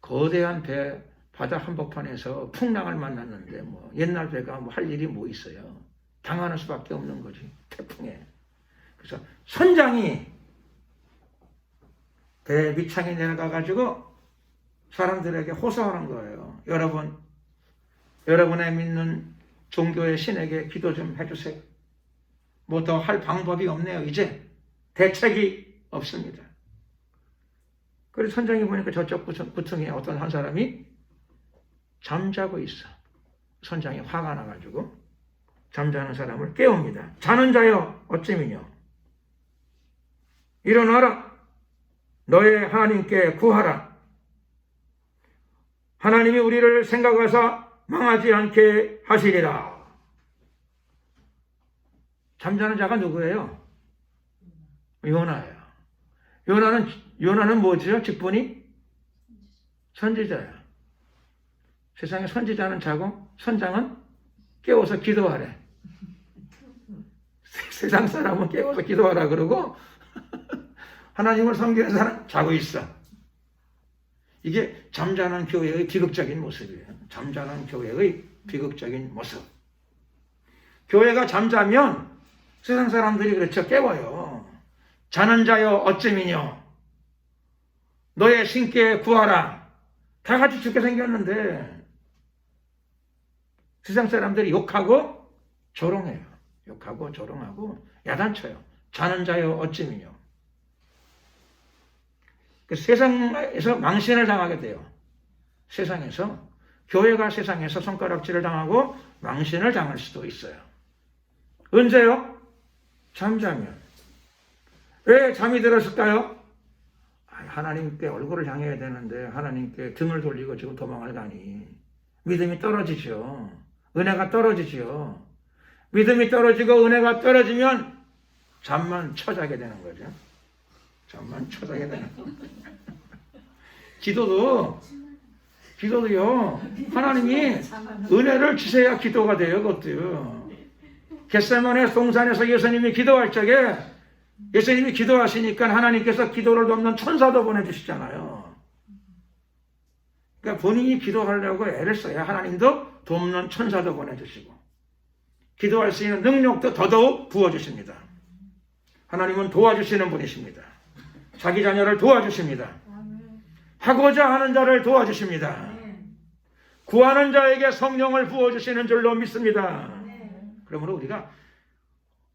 거대한 배 바다 한복판에서 풍랑을 만났는데 옛날 배가 할 일이 뭐 있어요? 당하는 수밖에 없는 거지. 태풍에. 그래서 선장이 배 밑창에 내려가 가지고 사람들에게 호소하는 거예요. 여러분, 여러분의 믿는 종교의 신에게 기도 좀 해주세요. 더 할 방법이 없네요. 이제 대책이 없습니다. 그래서 선장이 보니까 저쪽 구퉁에 어떤 한 사람이 잠자고 있어. 선장이 화가 나가지고 잠자는 사람을 깨웁니다. 자는 자여 어찌미뇨. 일어나라. 너의 하나님께 구하라. 하나님이 우리를 생각하사 망하지 않게 하시리라. 잠자는 자가 누구예요? 요나예요. 요나는 뭐죠? 직분이? 선지자야. 세상에 선지자는 자고 선장은 깨워서 기도하래. 세상 사람은 깨워서 기도하라 그러고 하나님을 섬기는 사람 자고 있어. 이게 잠자는 교회의 비극적인 모습이에요. 잠자는 교회의 비극적인 모습. 교회가 잠자면 세상 사람들이 그렇죠. 깨워요. 자는 자여 어찌미뇨. 너의 신께 구하라. 다 같이 죽게 생겼는데 세상 사람들이 욕하고 조롱해요. 욕하고 조롱하고 야단쳐요. 자는 자여 어찌미뇨. 세상에서 망신을 당하게 돼요. 세상에서 교회가 세상에서 손가락질을 당하고 망신을 당할 수도 있어요. 언제요? 잠자면. 왜 잠이 들었을까요? 하나님께 얼굴을 향해야 되는데 하나님께 등을 돌리고 지금 도망을 가니 믿음이 떨어지죠. 은혜가 떨어지죠. 믿음이 떨어지고 은혜가 떨어지면 잠만 쳐자게 되는 거죠. 잠만 쳐자게 되는 거죠. 기도도요. 하나님이 은혜를 주셔야 기도가 돼요. 그것도요. 겟세마네 동산에서 예수님이 기도할 적에 예수님이 기도하시니까 하나님께서 기도를 돕는 천사도 보내주시잖아요. 그러니까 본인이 기도하려고 애를 써야 하나님도 돕는 천사도 보내주시고 기도할 수 있는 능력도 더더욱 부어주십니다. 하나님은 도와주시는 분이십니다. 자기 자녀를 도와주십니다. 하고자 하는 자를 도와주십니다. 구하는 자에게 성령을 부어주시는 줄로 믿습니다. 그러므로 우리가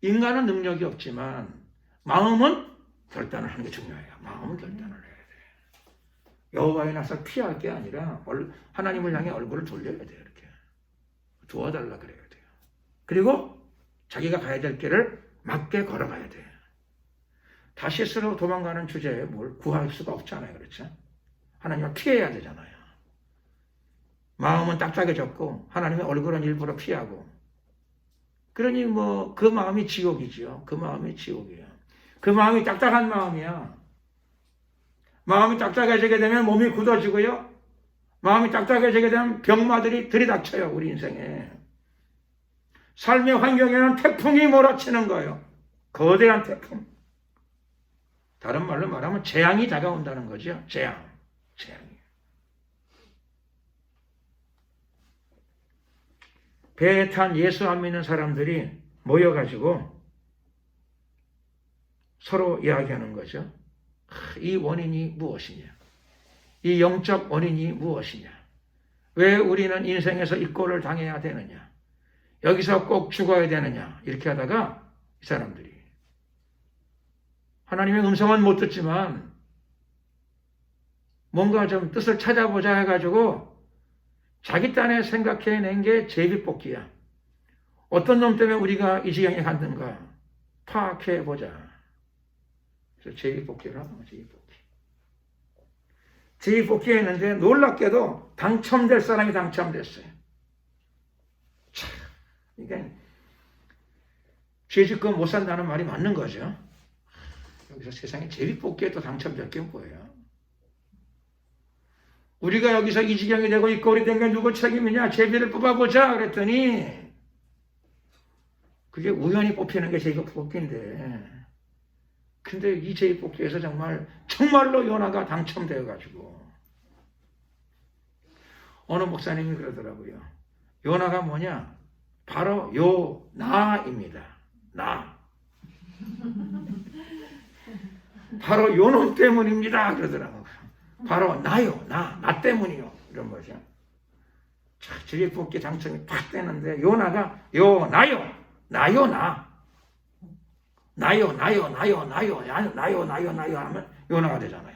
인간은 능력이 없지만 마음은 결단을 하는 게 중요해요. 마음은 결단을 해야 돼요. 여호와의 낯을 피할 게 아니라 하나님을 향해 얼굴을 돌려야 돼요. 이렇게 도와달라 그래야 돼요. 그리고 자기가 가야 될 길을 맞게 걸어가야 돼요. 다시스로 도망가는 주제에 뭘 구할 수가 없잖아요. 그렇죠? 하나님을 피해야 되잖아요. 마음은 딱딱해졌고 하나님의 얼굴은 일부러 피하고 그러니 그 마음이 지옥이죠. 그 마음이 지옥이에요. 그 마음이 딱딱한 마음이야. 마음이 딱딱해지게 되면 몸이 굳어지고요. 마음이 딱딱해지게 되면 병마들이 들이닥쳐요. 우리 인생에. 삶의 환경에는 태풍이 몰아치는 거예요. 거대한 태풍. 다른 말로 말하면 재앙이 다가온다는 거죠. 재앙이. 배에 탄 예수 안 믿는 사람들이 모여가지고 서로 이야기하는 거죠. 이 원인이 무엇이냐? 이 영적 원인이 무엇이냐? 왜 우리는 인생에서 이 꼴을 당해야 되느냐? 여기서 꼭 죽어야 되느냐? 이렇게 하다가 이 사람들이 하나님의 음성은 못 듣지만 뭔가 좀 뜻을 찾아보자 해가지고 자기 딴에 생각해낸 게 제비뽑기야. 어떤 놈 때문에 우리가 이 지경에 갔는가 파악해보자. 그래서 제비뽑기를 하고 제비뽑기 했는데 놀랍게도 당첨될 사람이 당첨됐어요. 참, 이게 죄짓고 못 산다는 말이 맞는 거죠. 여기서 세상에 제비뽑기에 또 당첨될 게 뭐예요? 우리가 여기서 이 지경이 되고 이 꼴이 된 게 누구 책임이냐? 제비를 뽑아보자 그랬더니 그게 우연히 뽑히는 게 제비뽑기인데, 근데 이 제비뽑기에서 정말로 요나가 당첨되어가지고 어느 목사님이 그러더라고요. 요나가 뭐냐? 바로 요나입니다. 나. 바로 요놈 때문입니다. 그러더라고요. 바로 나요. 나 때문이요. 이런 거죠. 자, 제비뽑기 당첨이 팍 되는데 요나가 나요. 나요 하면 요나가 되잖아요.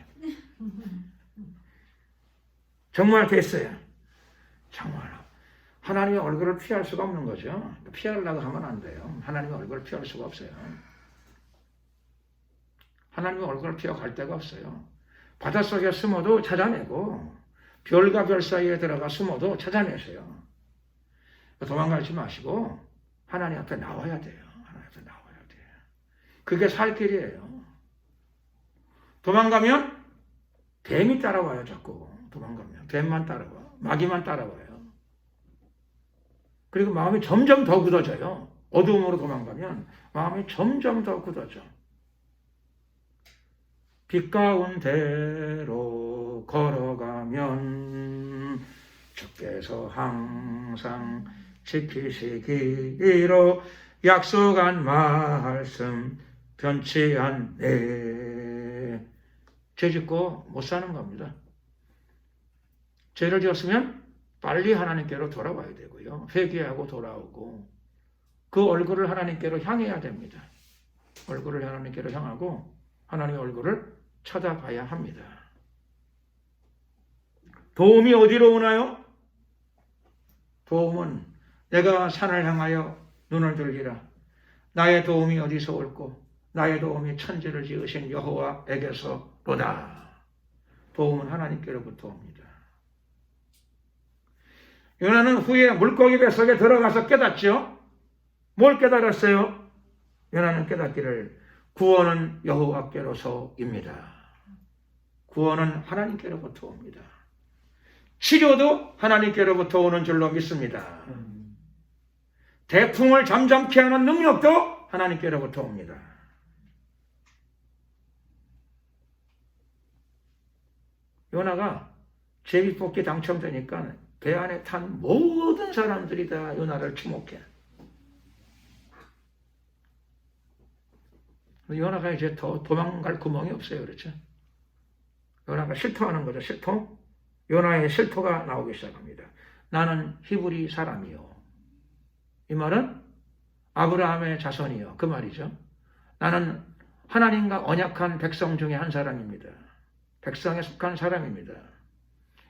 정말 됐어요. 정말 하나님의 얼굴을 피할 수가 없는 거죠. 피하려고 하면 안 돼요. 하나님의 얼굴을 피할 수가 없어요. 하나님의 얼굴을 피해갈 데가 없어요. 바닷속에 숨어도 찾아내고 별과 별 사이에 들어가 숨어도 찾아내세요. 도망가지 마시고 하나님 앞에 나와야 돼요. 하나님 앞에 나와야 돼요. 그게 살 길이에요. 도망가면 뱀이 따라와요. 자꾸 도망가면 뱀만 따라와, 마귀만 따라와요. 그리고 마음이 점점 더 굳어져요. 어두움으로 도망가면 마음이 점점 더 굳어져. 빛 가운데로 걸어가면 주께서 항상 지키시기로 약속한 말씀 변치 않네. 죄 짓고 못 사는 겁니다. 죄를 지었으면 빨리 하나님께로 돌아와야 되고요. 회개하고 돌아오고 그 얼굴을 하나님께로 향해야 됩니다. 얼굴을 하나님께로 향하고 하나님의 얼굴을 쳐다봐야 합니다. 도움이 어디로 오나요? 도움은 내가 산을 향하여 눈을 들리라. 나의 도움이 어디서 올꼬? 나의 도움이 천지를 지으신 여호와에게서로다. 도움은 하나님께로부터 옵니다. 요나는 후에 물고기 뱃속에 들어가서 깨닫죠. 뭘 깨달았어요? 요나는 깨닫기를 구원은 여호와께로서입니다. 구원은 하나님께로부터 옵니다. 치료도 하나님께로부터 오는 줄로 믿습니다. 태풍을 잠잠케 하는 능력도 하나님께로부터 옵니다. 요나가 제비뽑기 당첨되니까 배 안에 탄 모든 사람들이 다 요나를 주목해. 요나가 이제 더 도망갈 구멍이 없어요. 그렇죠? 요나가 실토하는 거죠. 실토. 요나의 실토가 나오기 시작합니다. 나는 히브리 사람이요. 이 말은 아브라함의 자손이요. 그 말이죠. 나는 하나님과 언약한 백성 중에 한 사람입니다. 백성에 속한 사람입니다.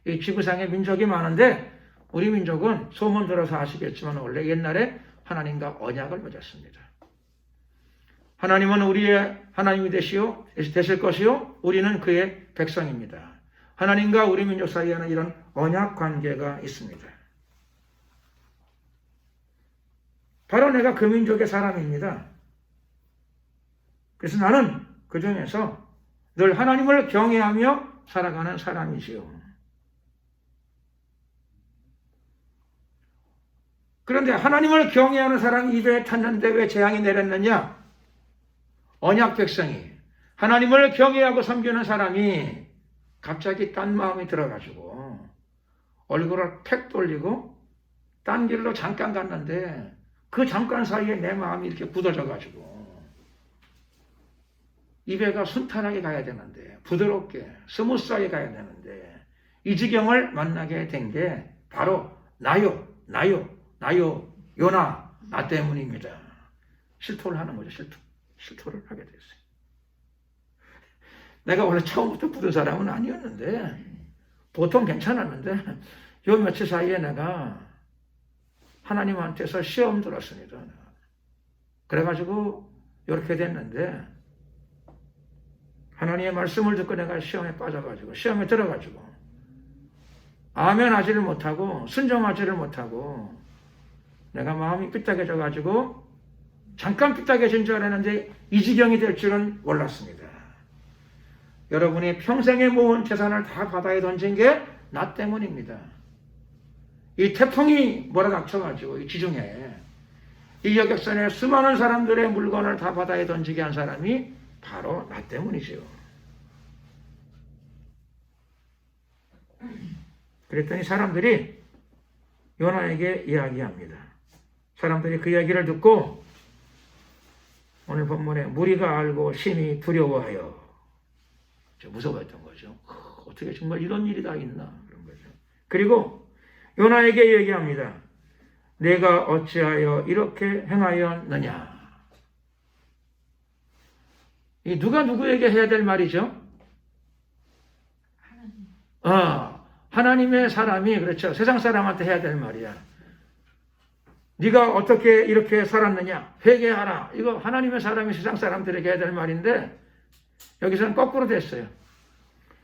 이 지구상에 민족이 많은데 우리 민족은 소문 들어서 아시겠지만 원래 옛날에 하나님과 언약을 맺었습니다. 하나님은 우리의 하나님이 되실 것이요 우리는 그의 백성입니다. 하나님과 우리 민족 사이에는 이런 언약 관계가 있습니다. 바로 내가 그 민족의 사람입니다. 그래서 나는 그 중에서 늘 하나님을 경외하며 살아가는 사람이지요. 그런데 하나님을 경외하는 사람이 입에 탔는데 왜 재앙이 내렸느냐? 언약 백성이 하나님을 경외하고 섬기는 사람이 갑자기 딴 마음이 들어가지고 얼굴을 팩 돌리고 딴 길로 잠깐 갔는데 그 잠깐 사이에 내 마음이 이렇게 굳어져가지고 이 배가 순탄하게 가야 되는데 부드럽게 스무스하게 가야 되는데 이 지경을 만나게 된 게 바로 나요 요나 나 때문입니다. 실토를 하는 거죠. 실토를 하게 됐어요. 내가 원래 처음부터 굳은 사람은 아니었는데 보통 괜찮았는데 요 며칠 사이에 내가 하나님한테서 시험 들었습니다. 그래가지고 이렇게 됐는데 하나님의 말씀을 듣고 내가 시험에 빠져가지고 시험에 들어가지고 아멘하지를 못하고 순종하지를 못하고 내가 마음이 삐딱해져가지고 잠깐 삐딱해진 줄 알았는데 이 지경이 될 줄은 몰랐습니다. 여러분이 평생에 모은 재산을 다 바다에 던진 게 나 때문입니다. 이 태풍이 몰아닥쳐가지고 이 지중해에 이 여객선에 수많은 사람들의 물건을 다 바다에 던지게 한 사람이 바로 나 때문이죠. 그랬더니 사람들이 요나에게 이야기합니다. 사람들이 그 이야기를 듣고 오늘 본문에 무리가 알고 심히 두려워하여 무서워했던 거죠. 어떻게 정말 이런 일이 다 있나 그런 거죠. 그리고 요나에게 얘기합니다. 내가 어찌하여 이렇게 행하였느냐. 이 누가 누구에게 해야 될 말이죠? 하나님의 사람이 그렇죠. 세상 사람한테 해야 될 말이야. 네가 어떻게 이렇게 살았느냐? 회개하라. 이거 하나님의 사람이 세상 사람들에게 해야 될 말인데 여기서는 거꾸로 됐어요.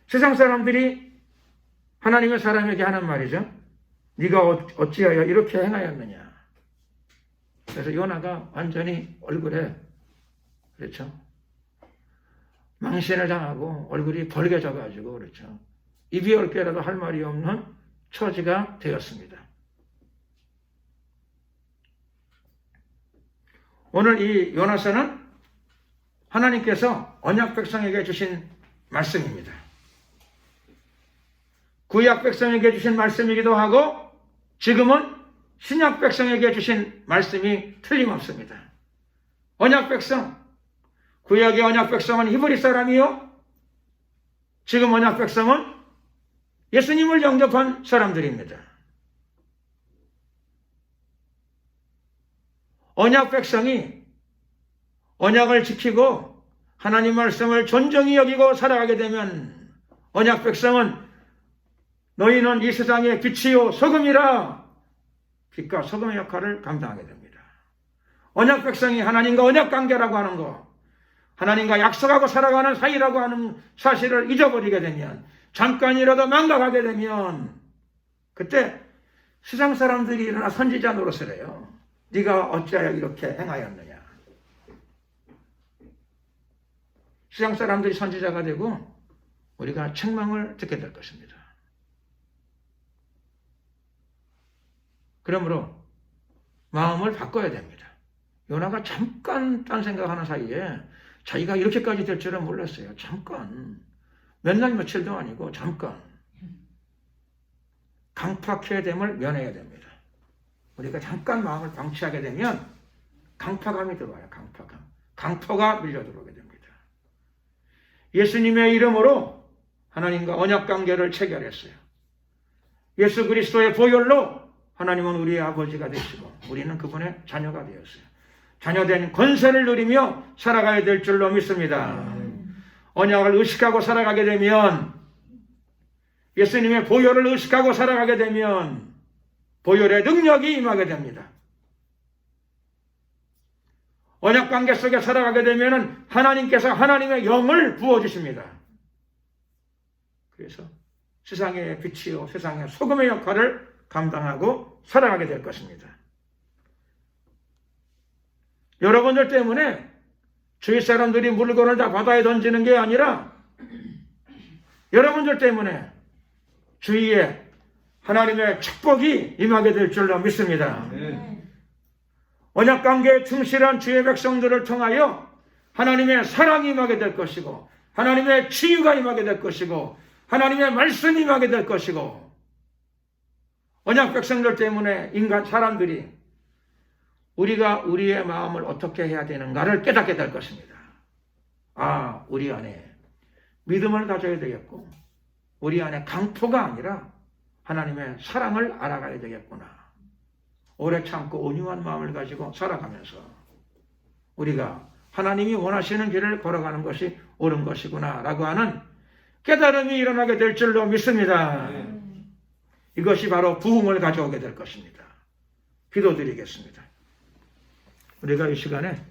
세상 사람들이 하나님의 사람에게 하는 말이죠. 네가 어찌하여 이렇게 행하였느냐. 그래서 요나가 완전히 얼굴에 그렇죠. 망신을 당하고 얼굴이 벌개져 가지고 그렇죠. 입이 열 개라도 할 말이 없는 처지가 되었습니다. 오늘 이 요나서는 하나님께서 언약 백성에게 주신 말씀입니다. 구약 백성에게 주신 말씀이기도 하고 지금은 신약 백성에게 주신 말씀이 틀림없습니다. 언약 백성, 구약의 언약 백성은 히브리 사람이요. 지금 언약 백성은 예수님을 영접한 사람들입니다. 언약 백성이 언약을 지키고 하나님 말씀을 존중히 여기고 살아가게 되면 언약 백성은 너희는 이 세상의 빛이요 소금이라 빛과 소금의 역할을 감당하게 됩니다. 언약 백성이 하나님과 언약 관계라고 하는 거, 하나님과 약속하고 살아가는 사이라고 하는 사실을 잊어버리게 되면, 잠깐이라도 망각하게 되면 그때 세상 사람들이 일어나 선지자 노릇을 해요. 네가 어찌하여 이렇게 행하였느냐. 세상 사람들이 선지자가 되고 우리가 책망을 듣게 될 것입니다. 그러므로 마음을 바꿔야 됩니다. 요나가 잠깐 딴 생각하는 사이에 자기가 이렇게까지 될 줄은 몰랐어요. 잠깐. 몇 날 며칠도 아니고 잠깐. 강팍해야 됨을 면해야 됩니다. 우리가 잠깐 마음을 방치하게 되면 강팍함이 들어와요. 강팍함. 강포가 밀려 들어오게 됩니다. 예수님의 이름으로 하나님과 언약 관계를 체결했어요. 예수 그리스도의 보혈로 하나님은 우리의 아버지가 되시고 우리는 그분의 자녀가 되었어요. 자녀된 권세를 누리며 살아가야 될 줄로 믿습니다. 언약을 의식하고 살아가게 되면, 예수님의 보혈을 의식하고 살아가게 되면 보혈의 능력이 임하게 됩니다. 언약 관계 속에 살아가게 되면 하나님께서 하나님의 영을 부어주십니다. 그래서 세상의 빛이요 세상의 소금의 역할을 감당하고 살아가게 될 것입니다. 여러분들 때문에 주위 사람들이 물건을 다 바다에 던지는 게 아니라 여러분들 때문에 주위에 하나님의 축복이 임하게 될 줄로 믿습니다. 언약관계에 충실한 주의 백성들을 통하여 하나님의 사랑이 임하게 될 것이고 하나님의 치유가 임하게 될 것이고 하나님의 말씀이 임하게 될 것이고 언약 백성들 때문에 인간 사람들이 우리가 우리의 마음을 어떻게 해야 되는가를 깨닫게 될 것입니다. 아, 우리 안에 믿음을 가져야 되겠고 우리 안에 강포가 아니라 하나님의 사랑을 알아가야 되겠구나. 오래 참고 온유한 마음을 가지고 살아가면서 우리가 하나님이 원하시는 길을 걸어가는 것이 옳은 것이구나 라고 하는 깨달음이 일어나게 될 줄로 믿습니다. 이것이 바로 부흥을 가져오게 될 것입니다. 기도드리겠습니다. 우리가 이 시간에